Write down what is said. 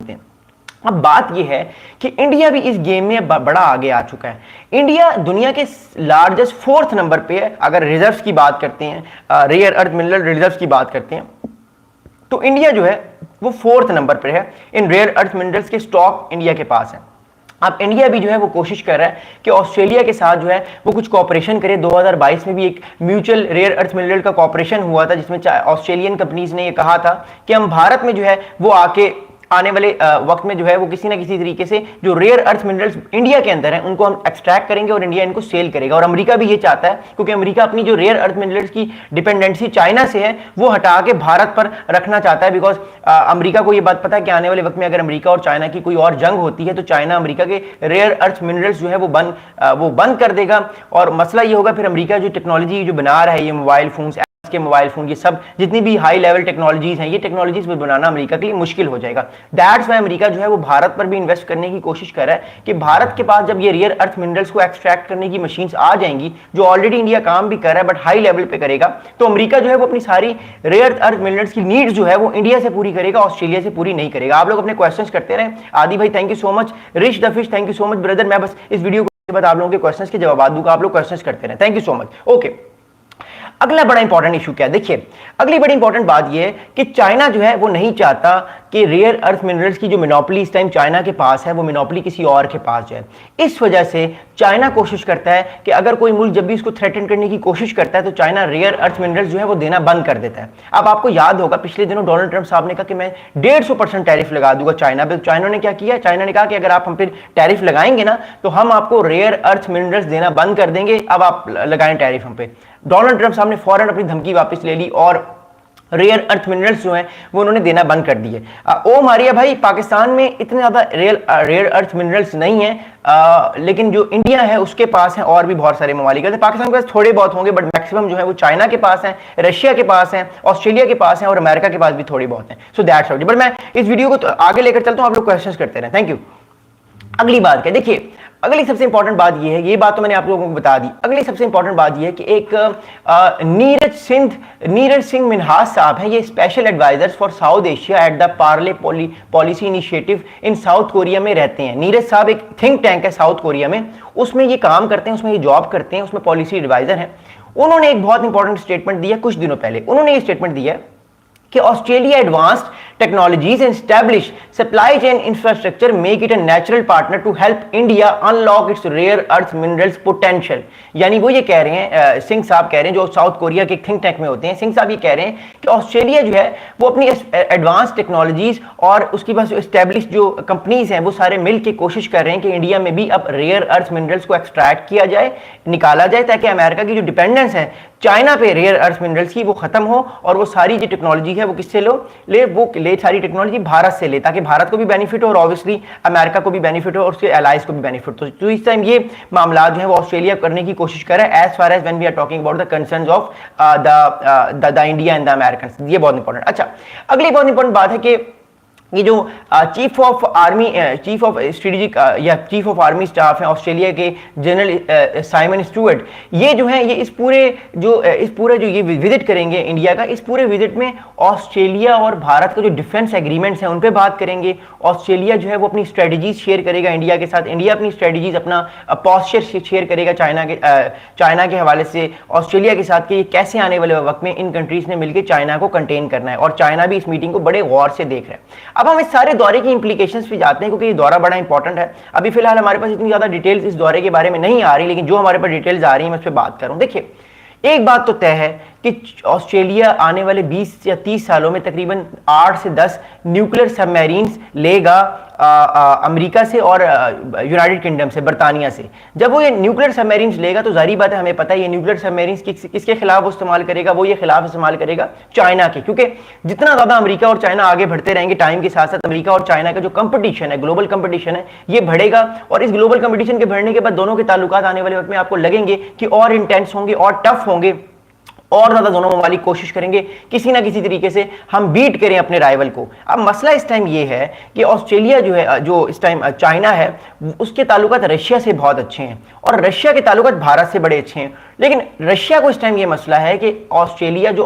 सुनते हैं। अब बात यह है कि इंडिया भी इस गेम में बड़ा आगे आ चुका है। इंडिया दुनिया के लार्जेस्ट 4th नंबर पे है अगर रिजर्व्स की बात करते हैं, रेयर अर्थ मिनरल रिजर्व्स की बात करते हैं, तो इंडिया जो है वो 4th नंबर पे है। इन रेयर अर्थ मिनरल्स के स्टॉक इंडिया के पास है। अब इंडिया भी जो है वो कोशिश कर रहा है कि ऑस्ट्रेलिया के साथ जो है वो कुछ कॉपरेशन करे। 2022 में भी एक म्यूचुअल रेयर अर्थ मिनरल का कॉपरेशन हुआ था, जिसमें ऑस्ट्रेलियन कंपनीज ने ये कहा था कि हम भारत में जो है वो आके आने वाले वक्त में जो है वो किसी ना किसी तरीके से जो रेयर अर्थ मिनरल्स इंडिया के अंदर हैं उनको हम एक्सट्रैक्ट करेंगे और इंडिया इनको सेल करेगा। और अमेरिका भी ये चाहता है, क्योंकि अमेरिका अपनी जो रेयर अर्थ मिनरल्स की डिपेंडेंसी चाइना से है वो हटा के भारत पर रखना चाहता है। बिकॉज अमेरिका को ये बात पता है कि आने वाले वक्त में अगर अमेरिका और चाइना की कोई और जंग होती है तो चाइना अमेरिका के रेयर अर्थ मिनरल्स जो है वो बंद कर देगा। और मसला ये होगा फिर अमेरिका जो टेक्नोलॉजी जो बना रहा है, ये मोबाइल फोन के मोबाइल फोन, ये सब जितनी भी हाई लेवल टेक्नोलॉजीज हैं, ये टेक्नोलॉजीज भी बनाना अमेरिका के लिए मुश्किल हो जाएगा। दैट्स व्हाई अमेरिका जो है वो भारत पर भी इन्वेस्ट करने की कोशिश कर रहा है कि भारत के पास जब ये रियर अर्थ मिनरल्स को एक्सट्रैक्ट करने की मशीन्स आ जाएंगी, जो ऑलरेडी इंडिया काम भी कर रहा है बट हाई लेवल पे करेगा, तो अमेरिका जो है वो अपनी सारी रेयर अर्थ मिनरल्स की नीड्स जो है वो इंडिया से पूरी करेगा, ऑस्ट्रेलिया से पूरी नहीं करेगा। आप लोग अपने क्वेश्चंस करते रहे। आदि भाई thank you so much, rich the fish thank you so much brother. मैं बस इस वीडियो के बाद आप लोगों के क्वेश्चंस के जवाब दूंगा, आप लोग क्वेश्चंस करते रहे। Thank you so much. Okay, अगला बड़ा इंपॉर्टेंट इशू क्या है, देखिए अगली बड़ी इंपॉर्टेंट बात यह है कि चाइना जो है वो नहीं चाहता कि रेयर अर्थ मिनरल्स की जो मोनोपोली इस टाइम चाइना के पास है वो मोनोपोली किसी और के पास जाए। इस वजह से चाइना कोशिश करता है कि अगर कोई मुल्क जब भी इसको थ्रेटन करने की कोशिश करता है तो चाइना रेयर अर्थ मिनरल्स जो है वो देना बंद कर देता है। अब आपको याद होगा पिछले दिनों डोनाल्ड ट्रंप साहब ने कहा कि मैं 150% टैरिफ लगा दूंगा चाइना पे। चाइना ने क्या किया, चाइना ने कहा कि अगर आप हम पे टैरिफ लगाएंगे ना तो हम आपको रेयर अर्थ मिनरल्स देना बंद कर देंगे, अब आप लगाएं टैरिफ हम पे। डोनाल्ड ट्रंप साहब ने फौरन अपनी धमकी वापस ले ली और रेयर अर्थ मिनरल्स जो हैं वो उन्होंने देना बंद कर दिए। ओ मारिया भाई, पाकिस्तान में इतने ज्यादा रेयर अर्थ मिनरल्स नहीं है, लेकिन जो इंडिया है उसके पास है और भी बहुत सारे ममालिक है। पाकिस्तान के पास थोड़े बहुत होंगे बट मैक्सिमम जो है वो चाइना के पास है, रशिया के पास है, ऑस्ट्रेलिया के पास है और अमेरिका के पास भी थोड़ी बहुत है। So that's how. बट मैं इस वीडियो को आगे लेकर चलता हूं, आप लोग क्वेश्चन करते रहे। Thank you. अगली बात क्या, देखिए अगली सबसे इंपॉर्टेंट बात यह है, ये बात तो मैंने आप लोगों को बता दी। अगली सबसे इंपॉर्टेंट बात यह है कि एक नीरज सिंह मिन्हाज साहब हैं, ये special advisers for South Asia at the Parley Policy Initiative in South Korea में रहते हैं। नीरज साहब एक थिंक टैंक है साउथ कोरिया में, उसमें ये काम करते हैं, उसमें ये जॉब करते हैं, उसमें पॉलिसी एडवाइजर हैं। उन्होंने एक बहुत इंपॉर्टेंट स्टेटमेंट दिया कुछ दिनों पहले। उन्होंने ये स्टेटमेंट दिया कि Australia advanced technologies and establish supply chain infrastructure make it a natural partner to help India unlock its rare earth minerals potential. यानी वो ये कह रहे हैं, सिंह साहब कह रहे हैं जो साउथ कोरिया के थिंक टैंक में होते हैं, सिंह साहब ये कह रहे हैं कि ऑस्ट्रेलिया जो है वो अपनी एडवांस टेक्नोलॉजीज और उसके पास जो एस्टैब्लिश जो कंपनीज हैं वो सारे मिल के कोशिश कर रहे हैं कि इंडिया में भी अब रेयर अर्थ मिनरल्स को एक्सट्रैक्ट किया जाए, निकाला जाए, ताकि अमेरिका की जो डिपेंडेंस है चाइना पे रेयर अर्थ मिनरल्स की वो खत्म हो और वो सारी जो टेक्नोलॉजी है वो किससे ले सारी टेक्नोलॉजी भारत से ले, ताकि भारत को भी बेनिफिट हो और ऑब्वियसली अमेरिका को भी बेनिफिट हो और उसके एलाइज को भी बेनिफिट हो। तो इस टाइम ये मामला जो है वो ऑस्ट्रेलिया करने की कोशिश कर रहा है as far as when we are talking about the concerns of the India and the American. ये बहुत इंपॉर्टेंट। अच्छा, अगली बहुत इंपॉर्टेंट बात है कि ये जो चीफ ऑफ स्ट्रेटेजिक या चीफ ऑफ आर्मी स्टाफ है ऑस्ट्रेलिया के जनरल साइमन स्टुअर्ट, ये जो है ये इस पूरे जो ये विजिट करेंगे इंडिया का, इस पूरे विजिट में ऑस्ट्रेलिया और भारत का जो डिफेंस एग्रीमेंट्स हैं उन पे बात करेंगे। ऑस्ट्रेलिया जो है वो अपनी स्ट्रेटजीज शेयर करेगा इंडिया के साथ, इंडिया अपनी स्ट्रेटजीज अपना पॉस्चर शेयर करेगा चाइना के हवाले से ऑस्ट्रेलिया के साथ कि ये कैसे आने वाले वक्त में इन कंट्रीज ने मिलकर चाइना को कंटेन करना है, और चाइना भी इस मीटिंग को बड़े गौर से देख रहा है। अब हम इस सारे दौरे की इंप्लीकेशंस पे जाते हैं क्योंकि ये दौरा बड़ा इंपॉर्टेंट है। अभी फिलहाल हमारे पास इतनी ज्यादा डिटेल्स इस दौरे के बारे में नहीं आ रही, लेकिन जो हमारे पास डिटेल्स आ रही है मैं उस पर बात करूं। देखिए एक बात तो तय है कि ऑस्ट्रेलिया आने वाले 20 या 30 सालों में तकरीबन 8 से 10 न्यूक्लियर सबमरीन्स लेगा अमेरिका से और यूनाइटेड किंगडम से, बरतानिया से। जब वो ये न्यूक्लियर सबमरीन्स लेगा तो जाहिर बात है हमें पता है ये न्यूक्लियर सबमरीन्स किसके खिलाफ वो इस्तेमाल करेगा, वो ये खिलाफ इस्तेमाल करेगा चाइना के, क्योंकि जितना ज्यादा अमेरिका और चाइना आगे बढ़ते रहेंगे टाइम के साथ साथ अमेरिका और चाइना का जो कंपटीशन है, ग्लोबल कंपटीशन है, ये बढ़ेगा। और इस ग्लोबल कंपटीशन के बढ़ने के बाद दोनों के ताल्लुकात आने वाले वक्त में आपको लगेंगे कि और इंटेंस होंगे और टफ होंगे, और ज्यादा दोनों ममालिक कोशिश करेंगे किसी ना किसी तरीके से हम बीट करें अपने राइवल को। अब मसला इस टाइम ये है कि ऑस्ट्रेलिया जो है, जो इस टाइम चाइना है, उसके ताल्लुकात रशिया से बहुत अच्छे हैं और रशिया के ताल्लुकात भारत से बड़े अच्छे हैं। लेकिन रशिया को इस टाइम ये मसला है कि ऑस्ट्रेलिया जो